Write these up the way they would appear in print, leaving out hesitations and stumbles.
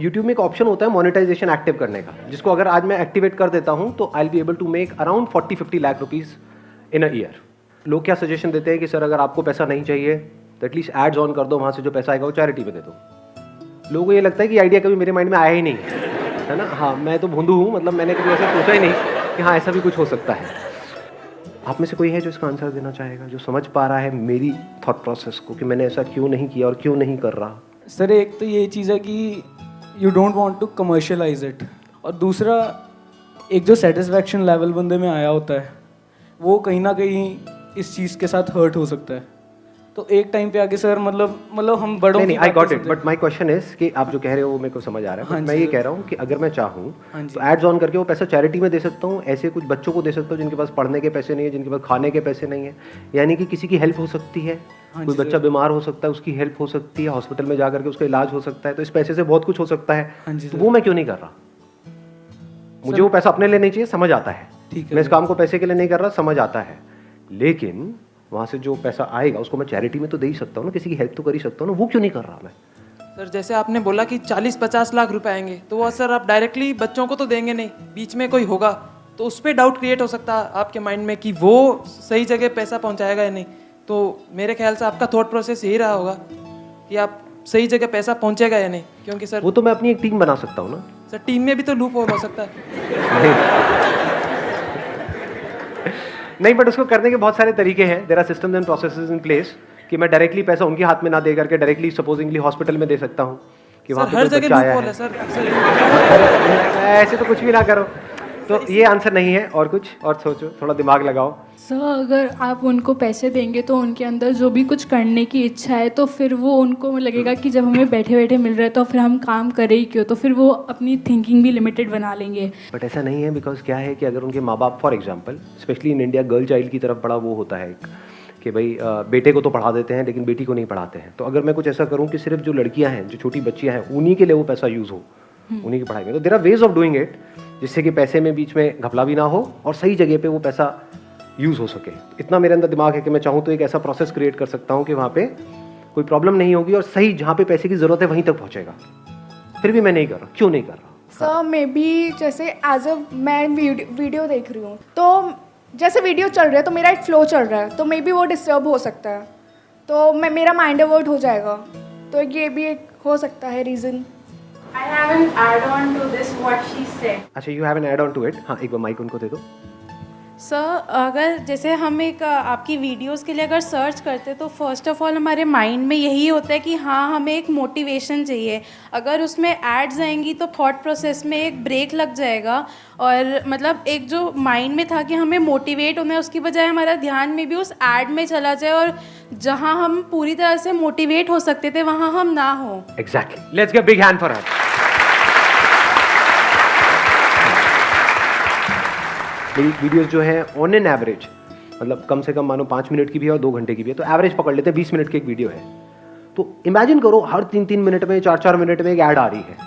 YouTube में एक option होता है मोनेटाइजेशन एक्टिव करने का, जिसको अगर आज मैं एक्टिवेट कर देता हूँ तो I will be able to make around 40-50 lakh rupees in a year. लोग क्या सजेशन देते हैं कि सर अगर आपको पैसा नहीं चाहिए तो एटलीस्ट एड्स ऑन कर दो, वहाँ से जो पैसा आएगा वो चैरिटी में दे दो। लोगों को ये लगता है कि आइडिया कभी मेरे माइंड में आया ही नहीं है ना। हाँ, मैं तो भोंदू हूँ, मतलब मैंने कभी ऐसा सोचा ही नहीं कि हाँ ऐसा भी कुछ हो सकता है। आप में से कोई है जो इसका आंसर देना चाहेगा, जो समझ पा रहा है मेरी थॉट प्रोसेस को कि मैंने ऐसा क्यों नहीं किया और क्यों नहीं कर रहा? सर एक तो ये चीज़ है कि you don't want to commercialize it, और दूसरा एक जो सेटिस्फैक्शन लेवल बंदे में आया होता है वो कहीं ना कहीं इस चीज़ के साथ हर्ट हो सकता है। तो एक टाइम पे आगे सर मतलब हम बड़ों नहीं, I got it, but my question is कि आप जो कह रहे हो वो मेरे को समझ आ रहा है। हाँ मैं ये कह रहा हूँ कि अगर मैं चाहूँ तो एड्स ऑन करके वो पैसा चैरिटी में दे सकता हूँ, ऐसे कुछ बच्चों को दे सकता हूँ जिनके पास पढ़ने के पैसे नहीं है, जिनके पास खाने के पैसे नहीं है, यानी कि किसी की हेल्प हो सकती है। कोई बच्चा बीमार हो सकता है, उसकी हेल्प हो सकती है, हॉस्पिटल में जा करके उसका इलाज हो सकता है, तो इस पैसे से बहुत कुछ हो सकता है। तो वो मैं क्यों नहीं कर रहा? मुझे वो पैसा अपने लिए नहीं चाहिए, समझ आता है, मैं इस काम को पैसे के लिए नहीं कर रहा, समझ आता है, लेकिन वहाँ से जो पैसा आएगा उसको मैं चैरिटी में तो दे ही सकता हूँ ना, किसी की हेल्प तो कर ही सकता हूँ ना, वो क्यों नहीं कर रहा मैं? सर जैसे आपने बोला कि 40-50 लाख रुपए आएंगे, तो वो सर आप डायरेक्टली बच्चों को तो देंगे नहीं, बीच में कोई होगा तो उस पर डाउट क्रिएट हो सकता है आपके माइंड में कि वो सही जगह पैसा पहुँचाएगा या नहीं। तो मेरे ख्याल से आपका थॉट प्रोसेस यही रहा होगा कि आप सही जगह पैसा पहुँचेगा या नहीं, क्योंकि सर वो तो मैं अपनी एक टीम बना सकता हूँ ना सर, टीम में भी तो लूप होल हो सकता है। नहीं, बट उसको करने के बहुत सारे तरीके हैं। There are systems and processes in place कि मैं डायरेक्टली पैसा उनके हाथ में ना दे करके डायरेक्टली सपोजिंगली हॉस्पिटल में दे सकता हूँ कि वहाँ पे हर कोई जगह बच्चा लूप आया होल है। है सर। ऐसे तो कुछ भी ना करो। तो ये आंसर नहीं है, और कुछ और सोचो, थोड़ा दिमाग लगाओ। सर अगर आप उनको पैसे देंगे तो उनके अंदर जो भी कुछ करने की इच्छा है तो फिर वो उनको लगेगा कि जब हमें बैठे बैठे मिल रहा है तो फिर हम काम करें ही क्यों, तो फिर वो अपनी थिंकिंग भी लिमिटेड बना लेंगे। बट ऐसा नहीं है, बिकॉज क्या है कि अगर उनके माँ बाप for example specially in India girl child की तरफ बड़ा वो होता है कि भाई बेटे को तो पढ़ा देते हैं लेकिन बेटी को नहीं पढ़ाते हैं। तो अगर मैं कुछ ऐसा करूँ कि सिर्फ जो लड़कियाँ हैं, जो छोटी बच्चियाँ हैं, उन्हीं के लिए वो पैसा यूज़ हो, उन्हीं की पढ़ाई में, तो there are ways of doing it जिससे कि पैसे में बीच में घपला भी ना हो और सही जगह पे वो पैसा यूज़ हो सके। इतना मेरे अंदर दिमाग है कि मैं चाहूँ तो एक ऐसा प्रोसेस क्रिएट कर सकता हूँ कि वहाँ पे कोई प्रॉब्लम नहीं होगी और सही जहाँ पे पैसे की ज़रूरत है वहीं तक पहुँचेगा। फिर भी मैं नहीं कर रहा, क्यों नहीं कर रहा? सर मे बी जैसे एज अ मैं वीडियो देख रही हूँ तो जैसे वीडियो चल रहा है तो मेरा एक फ्लो चल रहा है, तो मे बी वो डिस्टर्ब हो सकता है, तो मेरा माइंड डाइवर्ट हो जाएगा, तो ये भी एक हो सकता है reason. I have an add-on to this what she said. अच्छा, you have an add on to it. हाँ, एक बार माइक उनको दे दो। सर अगर जैसे हम एक आपकी वीडियोस के लिए अगर सर्च करते तो फर्स्ट ऑफ ऑल हमारे माइंड में यही होता है कि हाँ हमें एक मोटिवेशन चाहिए। अगर उसमें एड्स आएंगी तो थॉट प्रोसेस में एक ब्रेक लग जाएगा, और मतलब एक जो माइंड में था कि हमें मोटिवेट होना है उसकी बजाय हमारा ध्यान में भी उस एड में चला जाए, और जहाँ हम पूरी तरह से मोटिवेट हो सकते थे वहाँ हम ना हो। Exactly, let's give big hand for her. मेरी वीडियोस जो है ऑन एन एवरेज, मतलब कम से कम मानो 5 मिनट की भी है और 2 घंटे की भी है, तो एवरेज पकड़ लेते हैं 20 मिनट की एक वीडियो है। तो इमेजिन करो हर 3-3 मिनट में, 4-4 मिनट में एक ऐड आ रही है,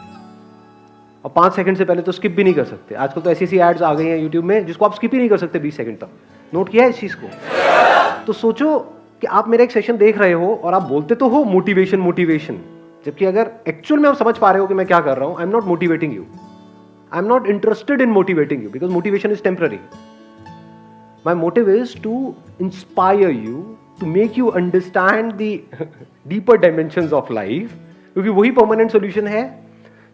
और 5 सेकंड से पहले तो स्किप भी नहीं कर सकते। आजकल तो ऐसी एड्स आ गई हैं यूट्यूब में जिसको आप स्किप ही नहीं कर सकते 20 सेकंड तक। नोट किया है इस चीज़ को? तो सोचो कि आप मेरा एक सेशन देख रहे हो और आप बोलते तो हो मोटिवेशन मोटिवेशन, जबकि अगर एक्चुअल में आप समझ पा रहे हो कि मैं क्या कर रहा हूं, I am not motivating you, I am not interested in motivating you because motivation is temporary. My motive is to inspire you, to make you understand the deeper dimensions of life, क्योंकि वही permanent solution है।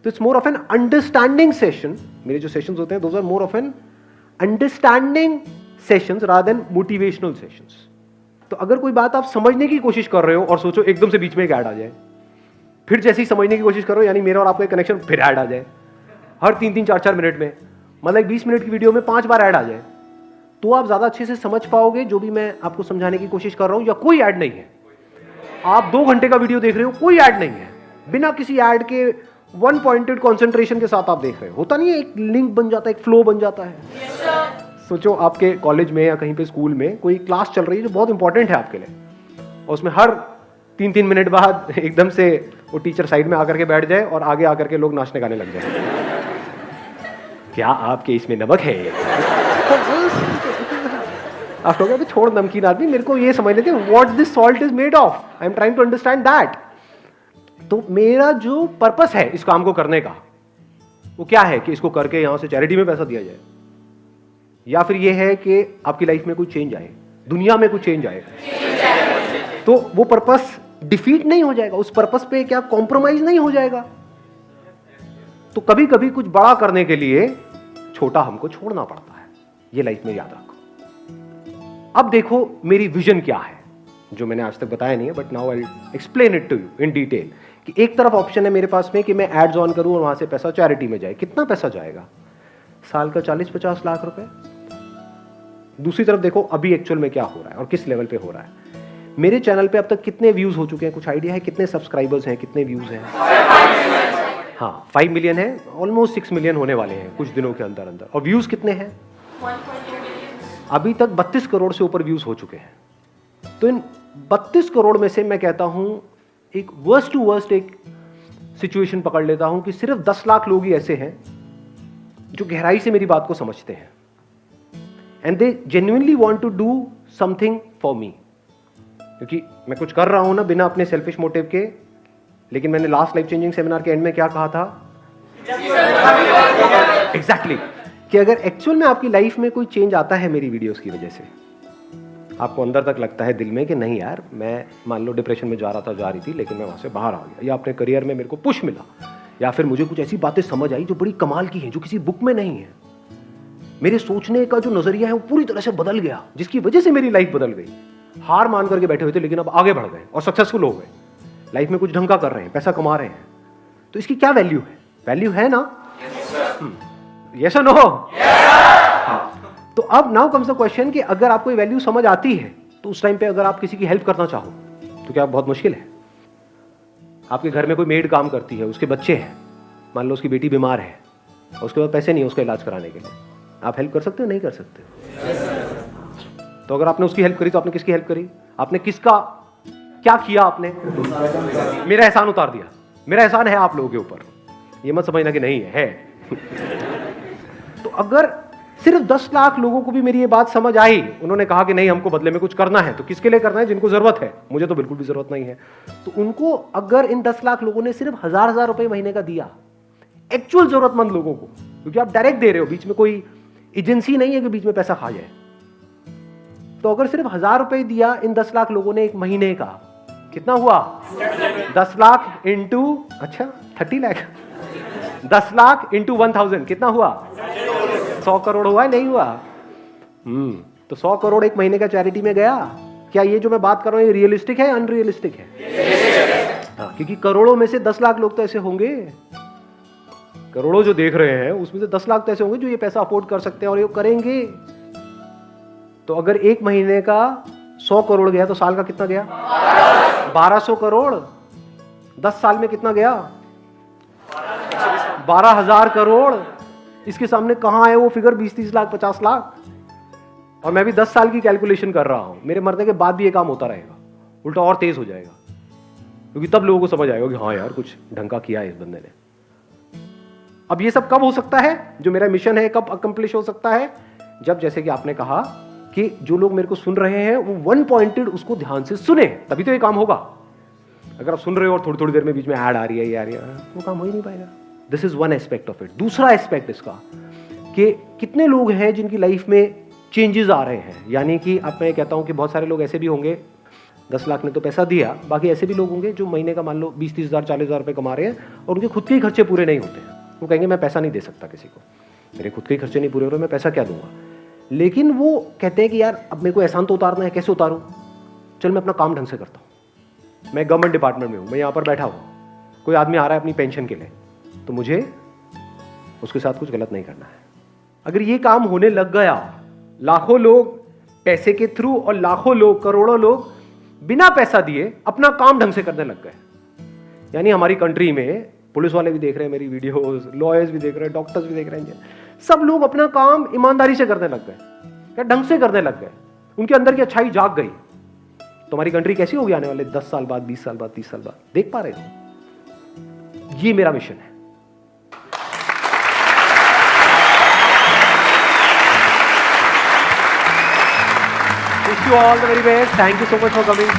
तो it's more of an understanding session. मेरे जो sessions होते हैं those are more of an understanding sessions rather than motivational sessions. तो अगर कोई बात आप समझने की कोशिश कर रहे हो और सोचो एकदम से बीच में एक ऐड आ जाए, फिर जैसे ही समझने की कोशिश करो, यानी मेरा और आपका कनेक्शन, फिर ऐड आ जाए हर 3-3, 4-4 मिनट में, मतलब 20 मिनट की वीडियो में 5 बार ऐड आ जाए, तो आप ज़्यादा अच्छे से समझ पाओगे जो भी मैं आपको समझाने की कोशिश कर रहा हूँ। या कोई ऐड नहीं है, आप 2 घंटे का वीडियो देख रहे हो, कोई ऐड नहीं है, बिना किसी ऐड के वन पॉइंटेड कॉन्सेंट्रेशन के साथ आप देख रहे हो। होता नहीं है, एक लिंक बन जाता है, एक फ्लो बन जाता है। सोचो आपके कॉलेज में या कहीं पे स्कूल में कोई क्लास चल रही है जो बहुत इंपॉर्टेंट है आपके लिए, और उसमें हर 3-3 मिनट बाद एकदम से वो टीचर साइड में आकर के बैठ जाए और आगे आकर के लोग नाचने गाने लग जाए। क्या आपके इसमें नमक है? आप कहोगे अभी छोड़ नमकीन आदमी, मेरे को ये समझ लेते what this salt is made of, I am trying to understand that. तो मेरा जो पर्पस है इस काम को करने का वो क्या है कि इसको करके यहां से चैरिटी में पैसा दिया जाए, या फिर ये है कि आपकी लाइफ में कोई चेंज आए, दुनिया में कुछ चेंज आए। तो वो पर्पस डिफीट नहीं हो जाएगा, उस पर्पस पे क्या कॉम्प्रोमाइज नहीं हो जाएगा। तो कभी कभी कुछ बड़ा करने के लिए छोटा हमको छोड़ना पड़ता है, ये लाइफ में याद रखो। अब देखो मेरी विजन क्या है, जो मैंने आज तक बताया नहीं है, but now I explain it to you in detail. कि एक तरफ ऑप्शन है मेरे पास में कि मैं एड्स ऑन करूं और वहां से पैसा चैरिटी में जाए। कितना पैसा जाएगा? साल का 40-50 लाख रुपए। दूसरी तरफ देखो अभी एक्चुअल में क्या हो रहा है और किस लेवल पे हो रहा है। मेरे चैनल पे अब तक कितने व्यूज हो चुके हैं? कुछ आइडिया है कितने सब्सक्राइबर्स हैं, कितने व्यूज हैं? हाँ, 5 मिलियन है, ऑलमोस्ट 6 मिलियन होने वाले हैं कुछ दिनों के अंदर अंदर। और व्यूज कितने हैं? अभी तक 32 करोड़ से ऊपर व्यूज हो चुके हैं। तो इन 32 करोड़ में से मैं कहता हूं एक वर्स्ट टू वर्स्ट एक सिचुएशन पकड़ लेता हूं कि सिर्फ 10 लाख लोग ही ऐसे हैं जो गहराई से मेरी बात को समझते हैं, and they genuinely want to do something for me. क्योंकि मैं कुछ कर रहा हूं ना बिना अपने सेल्फिश मोटिव के। लेकिन मैंने लास्ट लाइफ चेंजिंग सेमिनार के एंड में क्या कहा था? एग्जैक्टली कि अगर एक्चुअल में आपकी लाइफ में कोई चेंज आता है मेरी वीडियोस की वजह से, आपको अंदर तक लगता है दिल में कि नहीं यार, मैं मान लो डिप्रेशन में जा रही थी लेकिन मैं वहां से बाहर आ गया, या अपने करियर में मेरे को पुश मिला, या फिर मुझे कुछ ऐसी बातें समझ आई जो बड़ी कमाल की हैं, जो किसी बुक में नहीं है। मेरे सोचने का जो नजरिया है वो पूरी तरह से बदल गया, जिसकी वजह से मेरी लाइफ बदल गई। हार मान करके बैठे हुए थे लेकिन अब आगे बढ़ गए और सक्सेसफुल हो गए, लाइफ में कुछ ढंग का कर रहे हैं, पैसा कमा रहे हैं। तो इसकी क्या वैल्यू है? वैल्यू है ना? यस और नो? तो अब नाउ कम्स द क्वेश्चन कि अगर आपको ये वैल्यू समझ आती है तो उस टाइम पे अगर आप किसी की हेल्प करना चाहो तो क्या बहुत मुश्किल है? आपके घर में कोई मेड काम करती है, उसके बच्चे हैं, मान लो उसकी बेटी बीमार है और उसके बाद पैसे नहीं है उसका इलाज कराने के लिए, आप हेल्प कर सकते हो? नहीं कर सकते? तो अगर आपने उसकी हेल्प करी तो आपने किसकी हेल्प करी? आपने किसका क्या किया? आपने मेरा एहसान उतार दिया। मेरा एहसान है आप लोगों के ऊपर, ये मत समझना कि नहीं है। तो अगर सिर्फ 10 लाख लोगों को भी मेरी ये बात समझ आई, उन्होंने कहा कि नहीं हमको बदले में कुछ करना है, तो किसके लिए करना है? जिनको जरूरत है। मुझे तो बिल्कुल भी जरूरत नहीं है। तो उनको अगर इन 10 लाख लोगों ने सिर्फ 1000 रुपए महीने का दिया एक्चुअल जरूरतमंद लोगों को, क्योंकि आप डायरेक्ट दे रहे हो, बीच में कोई एजेंसी नहीं है कि बीच में पैसा खा जाए। तो अगर सिर्फ 1000 रुपए दिया इन 10 लाख लोगों ने एक महीने का, कितना हुआ? 10 लाख इंटू 30 लाख, 10 लाख इंटू 1000 कितना हुआ? 100 करोड़ हुआ? नहीं हुआ? तो 100 करोड़ एक महीने का चैरिटी में गया। क्या ये जो मैं बात कर रहा हूं ये रियलिस्टिक है, अनरियलिस्टिक है? हाँ, क्योंकि करोड़ों में से 10 लाख लोग तो ऐसे होंगे, करोड़ों जो देख रहे हैं उसमें से 10 लाख तो ऐसे होंगे जो ये पैसा अफोर्ड कर सकते हैं और ये करेंगे। तो अगर एक महीने का 100 करोड़ गया तो साल का कितना गया? 1200 करोड़। 10 साल में कितना गया? 12,000 करोड़। इसके सामने कहां है वो फिगर 20-30 लाख 50 लाख? और मैं भी 10 साल की कैलकुलेशन कर रहा हूं, मेरे मरने के बाद भी ये काम होता रहेगा, उल्टा और तेज हो जाएगा, क्योंकि तब लोगों को समझ आएगा कि हाँ यार कुछ ढंग का किया है इस बंदे ने। अब ये सब कब हो सकता है? जो मेरा मिशन है कब अकम्प्लिश हो सकता है? जब, जैसे कि आपने कहा कि जो लोग मेरे को सुन रहे हैं वो वन पॉइंटेड उसको ध्यान से सुने, तभी तो ये काम होगा। अगर आप सुन रहे हो और थोड़ी थोड़ी देर में बीच में ऐड आ रही है, ये आ रही है, वो काम हो ही नहीं पाएगा। This is one aspect of it. दूसरा एस्पेक्ट इसका कि कितने लोग हैं जिनकी लाइफ में चेंजेस आ रहे हैं। यानी कि अब मैं कहता हूं कि बहुत सारे लोग ऐसे भी होंगे, 10 लाख ने तो पैसा दिया, बाकी ऐसे भी लोग होंगे जो महीने का मान लो 20-30 हज़ार 40 हज़ार रुपये कमा रहे हैं और उनके खुद के ही खर्चे पूरे नहीं होते हैं। वो कहेंगे मैं पैसा नहीं दे सकता किसी को, मेरे खुद के ही खर्चे नहीं पूरे हो रहे, मैं पैसा क्या दूंगा। लेकिन वो कहते हैं कि यार अब मेरे को एहसान तो उतारना है, कैसे उतारूं? चल मैं अपना काम ढंग से करता हूं। मैं गवर्नमेंट डिपार्टमेंट में हूं, मैं यहां पर बैठा हूं, कोई आदमी आ रहा है अपनी पेंशन के लिए, तो मुझे उसके साथ कुछ गलत नहीं करना है। अगर ये काम होने लग गया, लाखों लोग पैसे के थ्रू और लाखों लोग, करोड़ों लोग बिना पैसा दिए अपना काम ढंग से करने लग गए। यानी हमारी कंट्री में पुलिस वाले भी देख रहे हैं मेरी वीडियोस, लॉयर्स भी देख रहे हैं, डॉक्टर्स भी देख रहे हैं, सब लोग अपना काम ईमानदारी से करने लग गए, क्या ढंग से करने लग गए, उनके अंदर की अच्छाई जाग गई। तो हमारी कंट्री कैसी होगी आने वाले 10 साल बाद, 20 साल बाद, 30 साल बाद? देख पा रहे हो? ये मेरा मिशन है। Wish you all the very best. Thank you so much for coming.